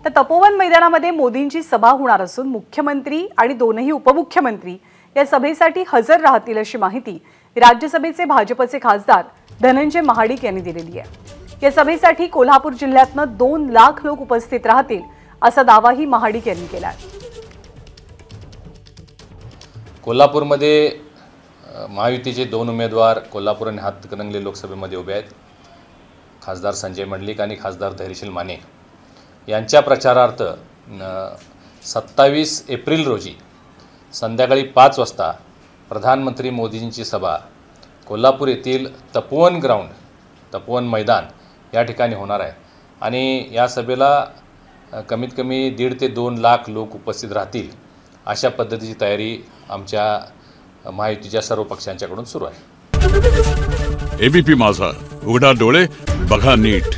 तर तपोवन मैदानामध्ये मोदींची सभा होणार असून मुख्यमंत्री आणि दोनही उपमुख्यमंत्री या सभेसाठी हजर राहतील अशी माहिती राज्यसभेचे भाजपचे खासदार धनंजय महाडिक यांनी दिलेली आहे। या सभेसाठी कोल्हापूर जिल्ह्यातनं 2 लाख लोक उपस्थित राहतील असा दावाही महाडिक यांनी केला आहे। कोल्हापूरमध्ये महायुतीचे 2 उमेदवार कोल्हापूर आणि हातकणंगले लोकसभेमध्ये उभे आहेत। खासदार संजय मंडलिक आणि खासदार धैर्यशील माने यांच्या प्रचारार्थ 27 एप्रिल रोजी संध्याकाळी 5 वाजता प्रधानमंत्री मोदींची सभा कोल्हापूर येथील तपोवन ग्राउंड, तपोवन मैदान या ठिकाणी होणार आहे आणि या सभेला कमीत कमी 1.5 ते 2 लाख लोक उपस्थित राहतील अशा पद्धतीची तयारी आमच्या महायुतीच्या सर्व पक्षांच्याकडून सुरू आहे। एबीपी माझा, उघडा डोळे बघा नीट।